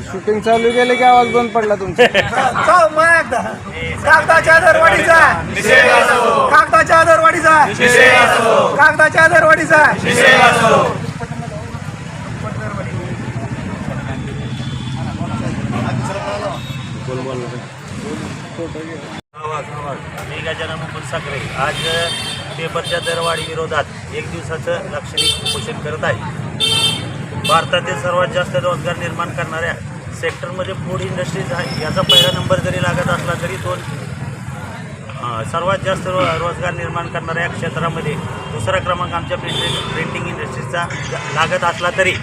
Shooting चालू केलं की आवाज बंद पडला तुमचा. कागदाच्या दरवाढीचा कागदाच्या दरवाढीचा कागदाच्या दरवाढीचा मी गजानन मुकुंद साखरे आज पेपरच्या दरवाढी विरोधात एक दिवसाचं लाक्षणिक उपोषण करत आहे. भारतातील सर्वात जास्त रोजगार निर्माण करणाऱ्या सेक्टरमध्ये फूड इंडस्ट्रीज आहे. याचा पहिला नंबर जरी लागत असला तरी तो सर्वात जास्त रोजगार निर्माण करणाऱ्या क्षेत्रामध्ये दुसरा क्रमांक आमच्या प्रिंटिंग इंडस्ट्रीजचा लागत असला तरी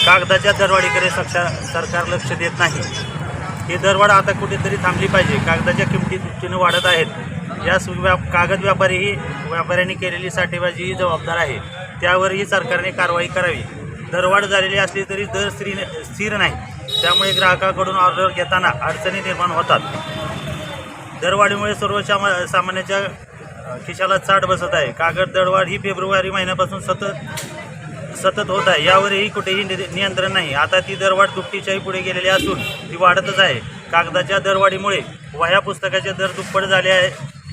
कागदाच्या दरवाढीकडे सरकार लक्ष देत नाही. ही दरवाढ आता कुठेतरी थांबली पाहिजे. कागदाच्या किमती दुपटीने वाढत आहेत. यास कागद व्यापाऱ्यांनी केलेली साठेबाजी ही जबाबदार आहे. त्यावरही सरकारने कारवाई करावी. दरवाढ झालेली असली तरी दर स्थिर नाही. त्यामुळे ग्राहकाकडून ऑर्डर घेताना अडचणी निर्माण होतात. दरवाढीमुळे सर्वसामान्यांच्या खिशाला चाट बसत आहे. कागद दरवाढ ही फेब्रुवारी महिन्यापासून सतत होत आहे. यावरही कुठेही नियंत्रण नाही. आता ती दरवाढ दुपटीच्याही पुढे गेलेली असून ती वाढतच आहे. कागदाच्या दरवाढीमुळे वह्या पुस्तकाचे दर दुप्पट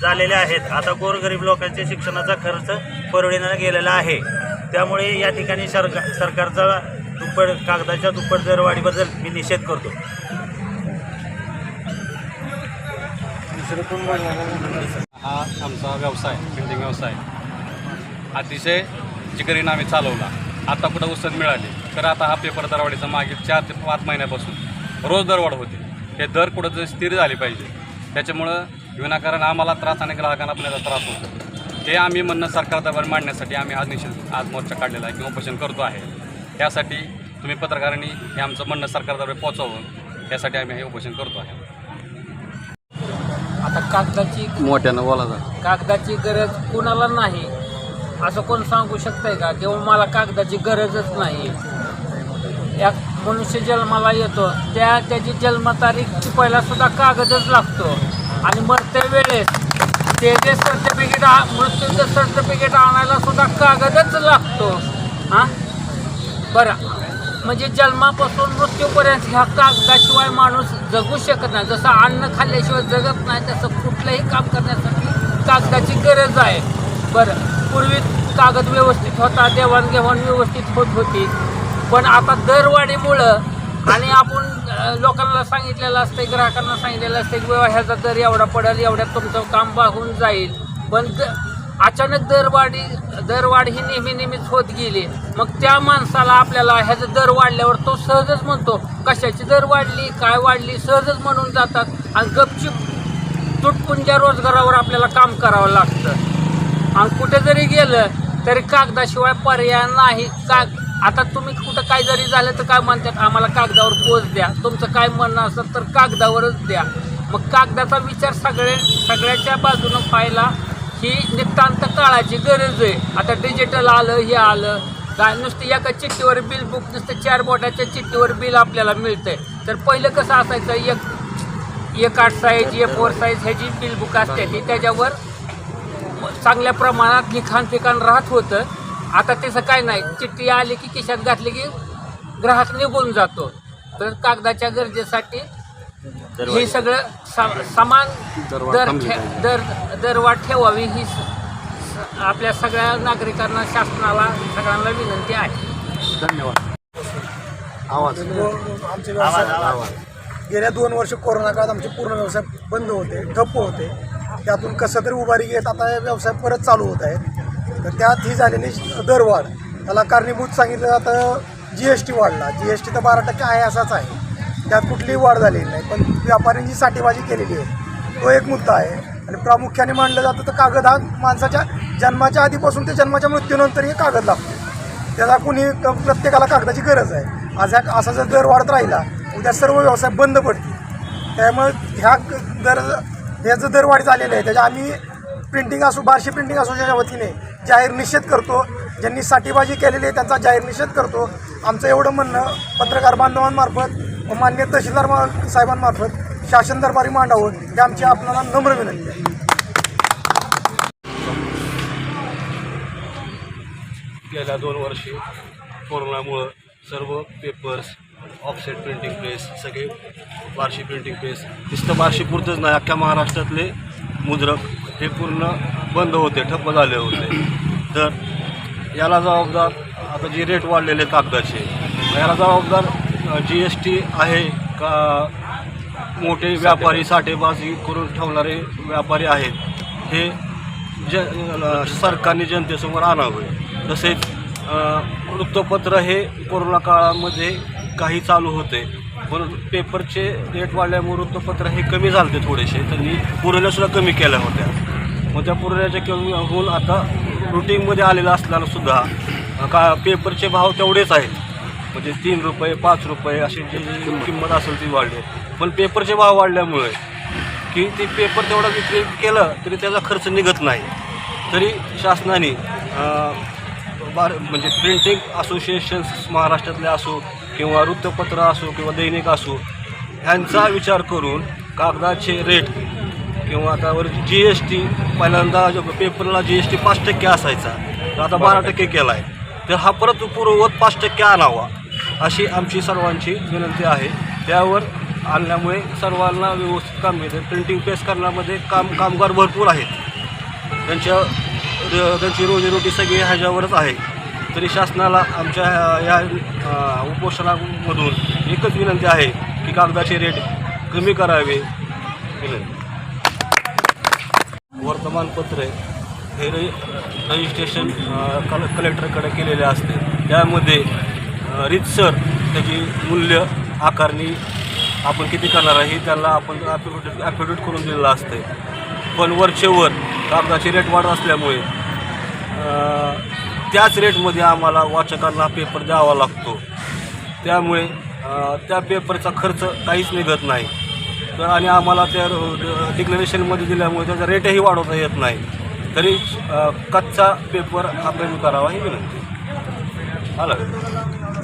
झालेले आहेत. आता गोरगरीब लोकांच्या शिक्षणाचा खर्च परवडण्याला गेलेला आहे. त्यामुळे या ठिकाणी सरकारचा कागदाच्या दुप्पट दरवाढीबद्दल मी निषेध करतो. हा आमचा व्यवसाय प्रिंटिंग व्यवसाय अतिशय जिगरीने आम्ही चालवला. आता कुठं उसत मिळाली तर आता हा पेपर दरवाढीचा मागील 4 ते 5 महिन्यापासून रोज दरवाढ होते. हे दर कुठं स्थिर झाले पाहिजे. त्याच्यामुळं विनाकारण आम्हाला त्रास आणि ग्राहकांना पण याचा त्रास होतो. हे आम्ही म्हणणं सरकार दरबार मांडण्यासाठी आम्ही आज मोर्चा काढलेला आहे किंवा उपोषण करतो आहे. त्यासाठी तुम्ही पत्रकारांनी हे आमचं म्हणणं सरकार दरबार पोहोचवावं यासाठी आम्ही हे उपोषण करतो आहे. आता कागदाची मोठ्यानं बोला कागदाची गरज कुणाला नाही असं कोण सांगू शकतंय का? तेव्हा मला कागदाची गरजच नाही. या मनुष्य जन्माला येतो त्याची जन्मतारीख पहिला सुद्धा कागदच लागतो आणि मरते वेळेस ते जे सर्टिफिकेट मृत्यूचं सर्टिफिकेट आणायला सुद्धा कागदच लागतो. हां बरं, म्हणजे जन्मापासून मृत्यूपर्यंत ह्या कागदाशिवाय माणूस जगू शकत नाही. जसं अन्न खाल्ल्याशिवाय जगत नाही तसं कुठलंही काम करण्यासाठी कागदाची गरज आहे. बरं, पूर्वी कागद व्यवस्थित होता, देवाणघेवाण व्यवस्थित होत होती. पण आता दरवाढीमुळं आणि आपण लोकांना सांगितलेलं असतं, ग्राहकांना सांगितलेलं असतं की बाबा ह्याचा दर एवढा पडेल, एवढ्यात तुमचं काम भागून जाईल. पण अचानक दरवाढ ही नेहमीच होत गेली. मग त्या माणसाला आपल्याला ह्याचं दर वाढल्यावर तो सहजच म्हणतो कशाची दर वाढली, काय वाढली, सहजच म्हणून जातात आणि गपचूप तुटपुंज्या रोजगारावर आपल्याला काम करावं लागतं. आणि कुठे जरी गेलं तरी कागदाशिवाय पर्याय नाही. आता तुम्ही कुठं काय जरी झालं तर काय म्हणतात, आम्हाला कागदावर पोच द्या. तुमचं काय म्हणणं असेल तर कागदावरच द्या. मग कागदाचा विचार सगळ्याच्या बाजूनं पाहिला ही नितांत काळाची गरज आहे. आता डिजिटल आलं, हे आलं काय नुसतं एका चिठ्ठीवर बिल बुक, नुसतं 4 बोटाच्या चिठ्ठीवर बिल आपल्याला मिळतंय. तर पहिलं कसं असायचं, एक 8 साईज, A4 साईज ह्याची बिल बुक असते ती त्याच्यावर चांगल्या प्रमाणात लिखाण राहत होतं. आता तसं काय नाही, चिठ्ठी आली की खिशात घातली की ग्राहक निघून जातो. तर कागदाच्या गरजेसाठी हे सगळं समान दरवाढ ठेवावी ही आपल्या सगळ्या नागरिकांना, शासनाला, सगळ्यांना विनंती आहे. धन्यवाद. आमचे व्यवसाय गेल्या 2 वर्ष कोरोना काळात आमचे पूर्ण व्यवसाय बंद होते, ठप्प होते. त्यातून कसं तरी उभारी घेत आता हे व्यवसाय परत चालू होत आहे. तर त्यात ही झालेली दरवाढ त्याला कारणीभूत सांगितलं जातं GST वाढला. GST तर 12% आहे असाच आहे, त्यात कुठलीही वाढ झालेली नाही. पण व्यापाऱ्यांची साठेबाजी केलेली आहे तो एक मुद्दा आहे. आणि प्रामुख्याने मांडलं जातं तर कागद हा माणसाच्या जन्माच्या आधीपासून ते जन्माच्या मृत्यूनंतर हे कागद लागतो. त्याला कुणी प्रत्येकाला कागदाची गरज आहे. असा जर दर वाढत राहिला उद्या सर्व व्यवसाय बंद पडतील. त्यामुळे ह्याचं दरवाढ झालेलं आहे. त्याच्या आम्ही बार्शी प्रिंटिंग असोसिएशनच्या वतीने जाहीर निषेध करतो. ज्यांनी साठेबाजी केलेली आहे त्यांचा जाहीर निषेध करतो. आमचं एवढं म्हणणं पत्रकार बांधवांमार्फत व माननीय तहसीलदार साहेबांमार्फत शासन दरबारी मांडावं ही आमची आपल्याला नम्र विनंती आहे. गेल्या 2 वर्षी कोरोनामुळं सर्व पेपर्स, ऑफसेट प्रिंटिंग प्रेस, सगळे बार्शी प्रिंटिंग प्रेस, नुसतं बार्शीपुरतंच नाही, अख्ख्या महाराष्ट्रातले मुद्रक हे पूर्ण बंद होते, ठप्प झाले होते. तर याला जबाबदार आता जे रेट वाढलेले कागदाचे, याला जबाबदार GST आहे का मोठे व्यापारी साठेबाजी करून ठेवणारे व्यापारी आहेत, हे सरकारने जनतेसमोर आणावे. तसेच वृत्तपत्र हे कोरोना काळामध्ये काही चालू होते, पण पेपरचे रेट वाढल्यामुळे वृत्तपत्र हे कमी झाले थोडेसे, त्यांनी पुरवण्यासुद्धा कमी केल्या होत्या. मग त्या पुरवण्याच्या कमी होऊन आता रुटीनमध्ये आलेलं असताना सुद्धा पेपरचे भाव तेवढेच आहेत, म्हणजे 3 रुपये 5 रुपये अशी जी किंमत असेल ती वाढली. पण पेपरचे भाव वाढल्यामुळे की ती पेपर तेवढा विक्री केलं तरी त्याचा खर्च निघत नाही. तरी शासनाने म्हणजे प्रिंटिंग असोसिएशन्स महाराष्ट्रातले असो किंवा वृत्तपत्र असो किंवा दैनिक असो, ह्यांचा विचार करून कागदाचे रेट किंवा त्यावर GST, पहिल्यांदा पेपरला GST 5% असायचा, तर आता 12% केला आहे. तर हा परत पूर्ववत 5% आणावा अशी आमची सर्वांची विनंती आहे. त्यावर आणल्यामुळे सर्वांना व्यवस्थित काम मिळते. प्रिंटिंग प्रेस करण्यामध्ये कामगार भरपूर आहेत, त्यांची रोजीरोटी सगळी ह्याच्यावरच आहे. तरी शासनाला आमच्या या उपोषणामधून एकच विनंती आहे की कागदाचे रेट कमी करावे. विनंती. वर्तमानपत्रे हे रजिस्ट्रेशन कलेक्टरकडे केलेले असते, त्यामध्ये रीतसर त्याची मूल्य आकारणी आपण किती करणार आहे त्याला आपण ॲफिडेविट करून दिलेलं असते. पण वरचेवर कागदाचे रेट वाढत असल्यामुळे त्याच रेटमध्ये आम्हाला वाचकांना पेपर द्यावा लागतो. त्यामुळे त्या पेपरचा खर्च काहीच निघत नाही. तर आणि आम्हाला त्या डिक्लेरेशनमध्ये दिल्यामुळे त्याचा रेटही वाढवता येत नाही. तरी कच्चा पेपर हा कमी करावा ही विनंती. आलं.